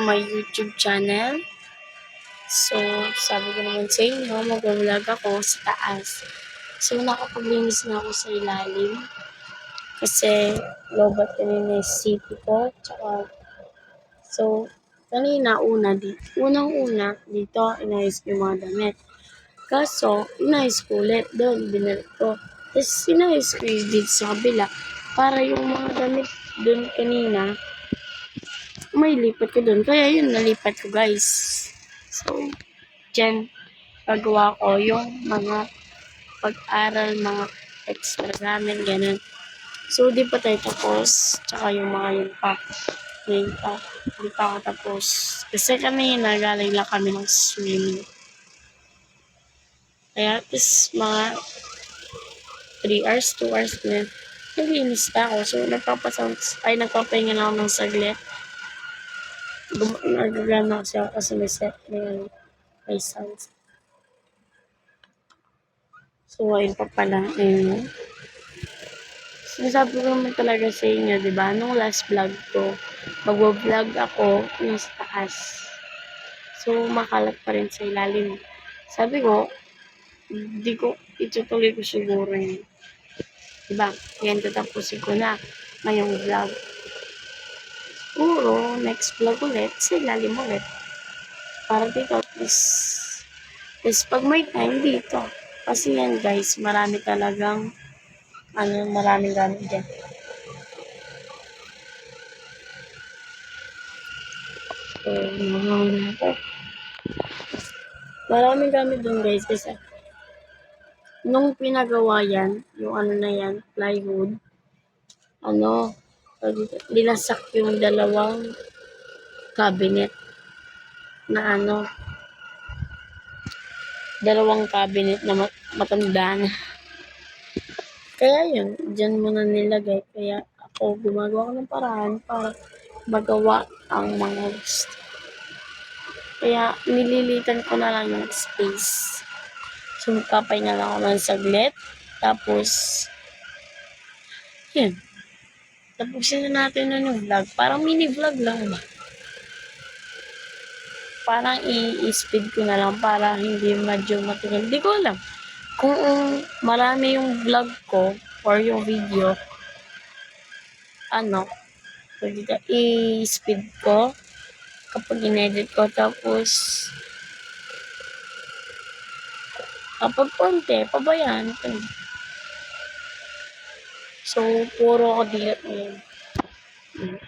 my YouTube channel. So, sabi ko naman sa inyo, mag-vlog ako sa taas. So, nakapaglinis na ako sa ilalim. Kasi, lobat kanina yung city ko. Tsaka, so, kanina, unang-una, dito, inayos ko yung mga damit. Kaso, inayos ko ulit doon, binalik ko. Tapos, inayos ko yung dito sa kabila. Para yung mga damit doon kanina, may lipat ko doon. Kaya yun, nalipat ko guys. So, dyan, pagawa ko yung mga pag-aral, mga extra namin, ganun. So, di pa tayo tapos. Tsaka yung mga yun pa. Ngayon pa. Di pa ako tapos. Kasi kami, nagaling lang kami ng swimming. Kaya, tapos mga 3 hours, 2 hours na naglinis na ako. So, nagpapahinga na ako ng saglit. Nagagana kasi ako kasi may set na may sounds. So, ayun pa pala. Sinasabi ko naman talaga sa inyo, di ba? Nung last vlog ko, mag-vlog ako yung sa taas. So, makalat pa rin sa ilalim. Sabi ko, di ko, itutuloy ko siguro yun. Diba? Yan, tatapusin ko na ngayong vlog. Siguro, next vlog ulit, sa ilalim ulit. Para dito, please. Pag may time dito. Kasi yan guys, marami talagang, maraming gamit dyan. So, na ako. Maraming gamit dun guys, kasi nung pinagawa yan, yung na yan, plywood, dinasak yung dalawang cabinet na dalawang cabinet na matanda na. Kaya yun, dyan muna nilagay. Kaya ako gumagawa ko ng paraan para magawa ang mga gusto. Kaya nililitan ko na lang yung space. So magpapahinga lang ako ng saglit. Tapos, yun. Tapusin na natin yung vlog. Parang mini vlog lang ba? Parang i-speed ko na lang para hindi medyo matagal. Hindi ko alam. Kung marami yung vlog ko or yung video, i-speed ko kapag in-edit ko. Tapos, kapag konti, pabayaan ko. So, puro ako dilat ngayon.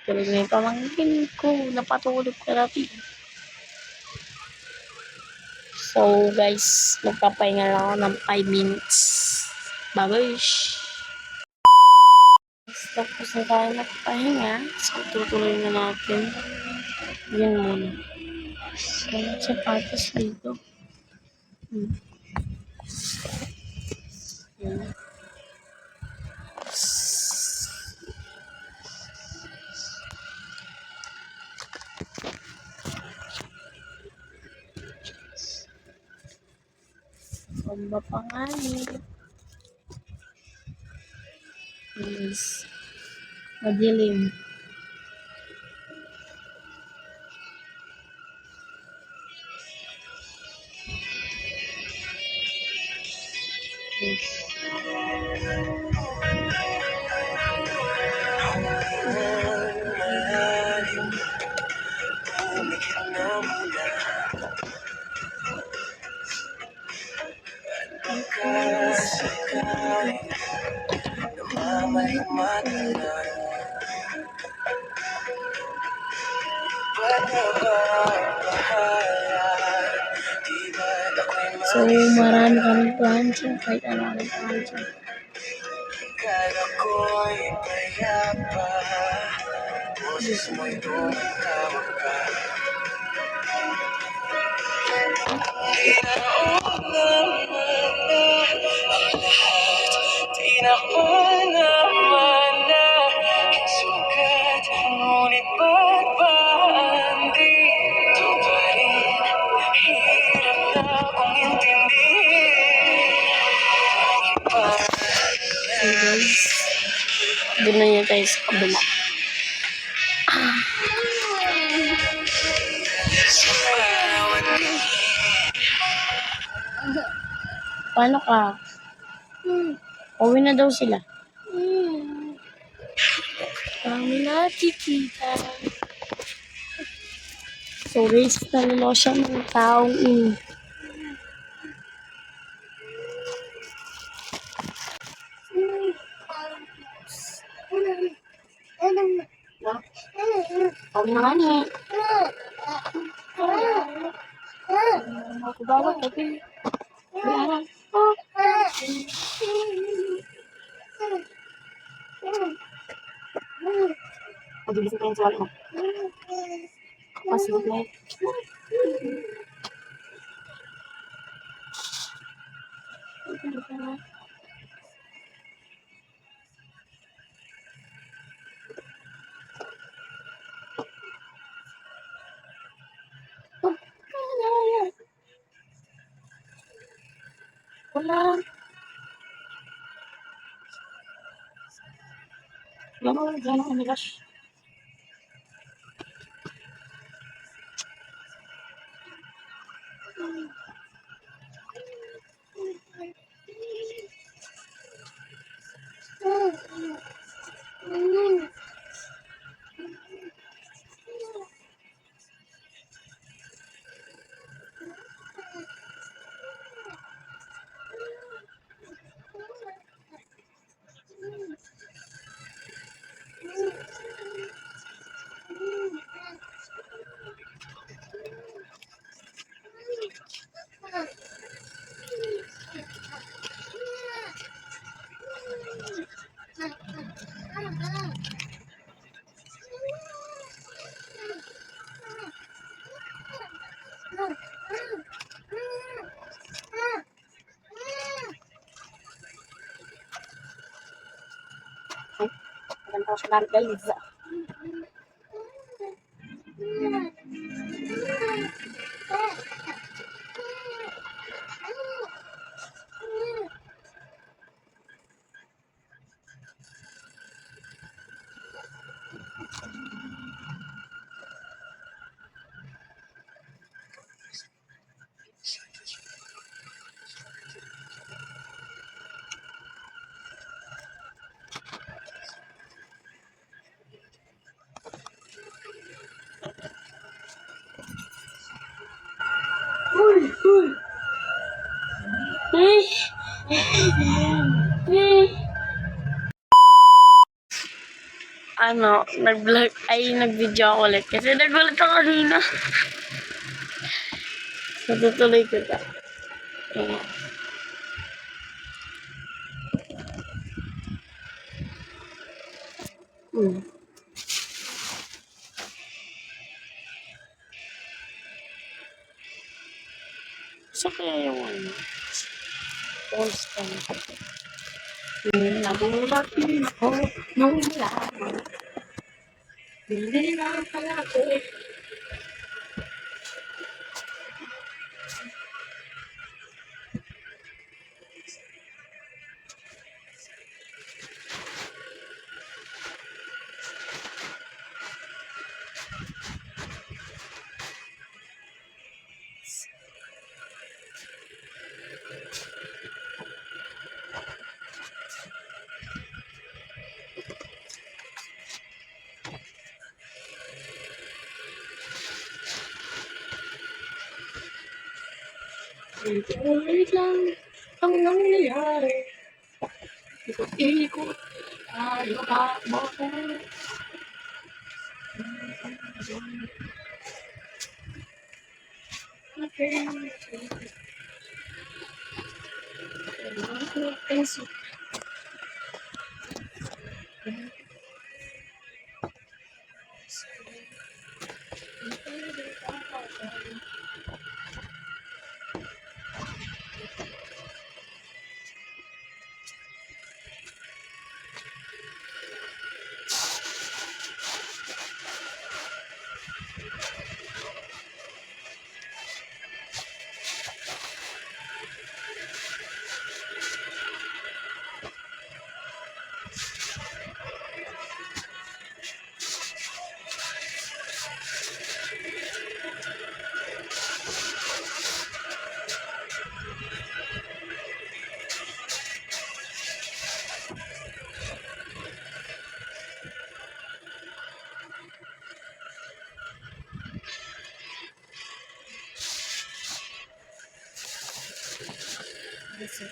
Tuloy na yung pamangkin ko, napatulog ka natin. So, guys, magpapahinga lang ako ng 5 minutes. Bye-bye. Tapos na tayo nagpahinga. So, tutuloy na natin. Yan muna. So, sapatos dito. Yan. Pamba panganib. Yes. Madilim. Yes. So, marami kami plancha. Kahit ano kami plancha. Kala ko'y payapa, boses mo'y tumatawag ka. Di na naman na ang lahat, di na naman na ang sugat. Ngunit ba't ba andito pa rin? Hirap na akong intindihin. So guys, doon na yun tayo sa kabila. Paano ka? Uwi na daw sila. Kami nakikita. So, race na siya ng taong ini. Huwag naman eh. Ako bawat gabi. Biarang. Pag-ibig ko yung suwal mo. Kapasig na eh. Wala. Wala mo, dyan ako nilash. Maganda ko siya namin guys. Nag-vlog, nag-video ako ulit kasi nagulat ako kanina. Natutuloy ko ito. Sa kaya yung ano? Pulse pa na. Nabulatin ako nung lamang. Hindi na pala ako. Wait lang ang nangyayari. Ikot-ikot tayo takbo. Okay. Please.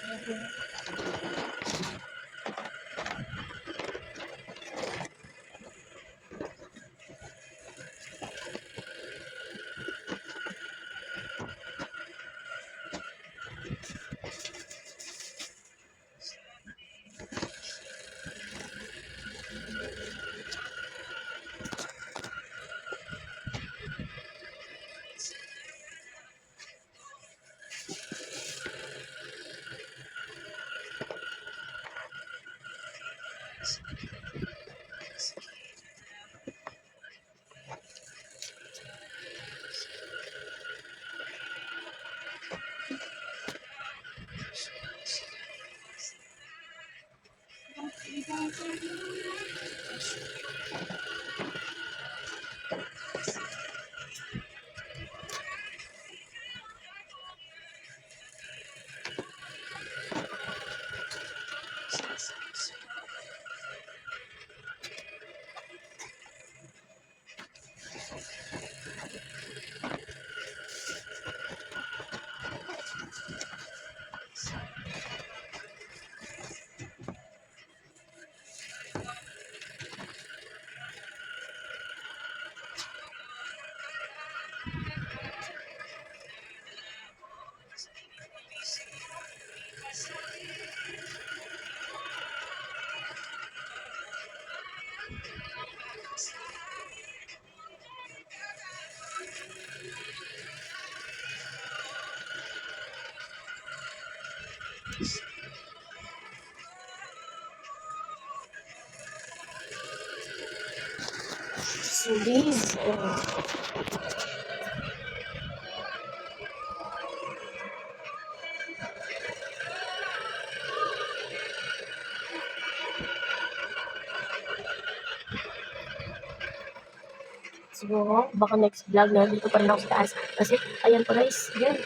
Siguro, baka next vlog na dito pa rin ako sa taas. Kasi, ayan pa guys, yan.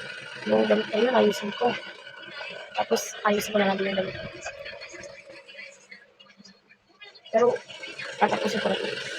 Yung damit na yun, ayusin ko. Tapos, ayusin ko na lang din yung damit. Pero, tatapusin ko na ito.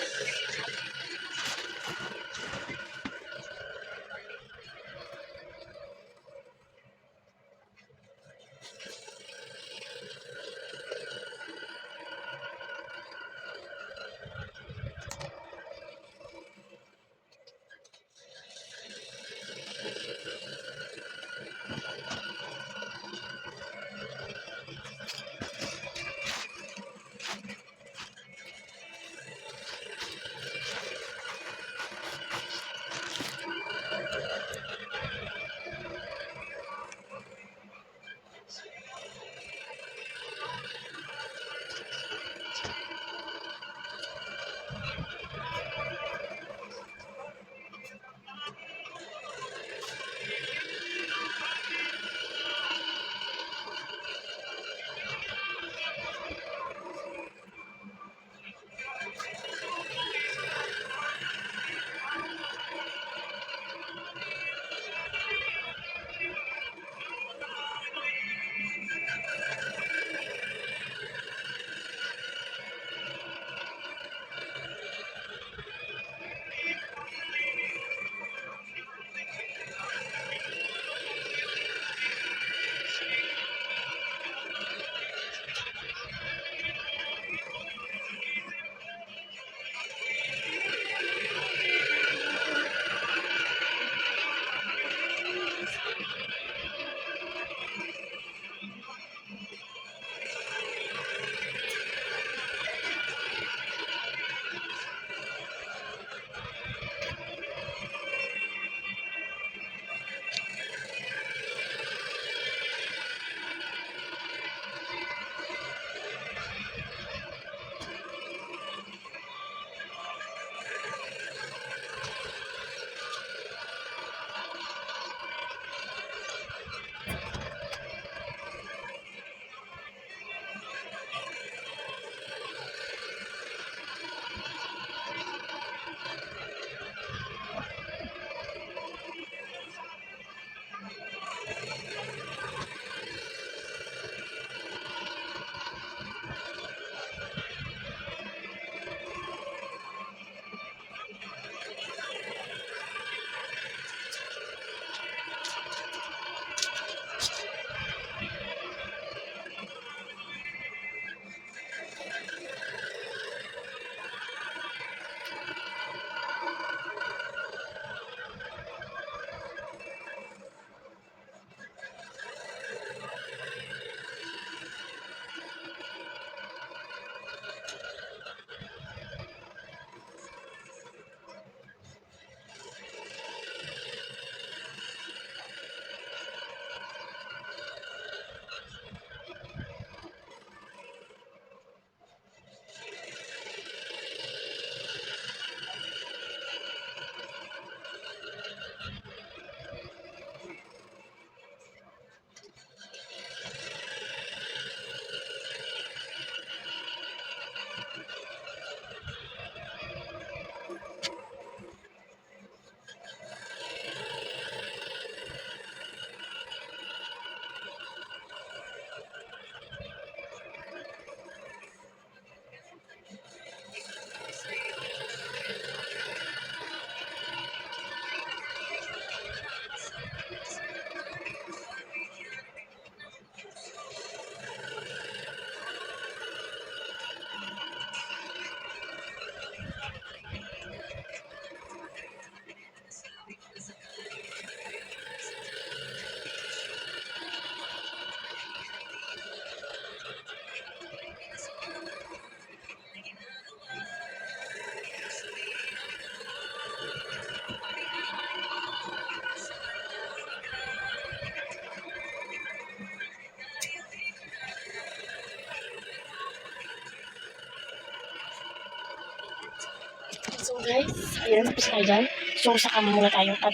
guys, ayun, tapos tayo dyan. So, saka muna tayo. At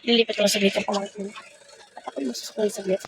ililipat ko lang saglit yung pamangkin. At ako yung masusukunin saglit.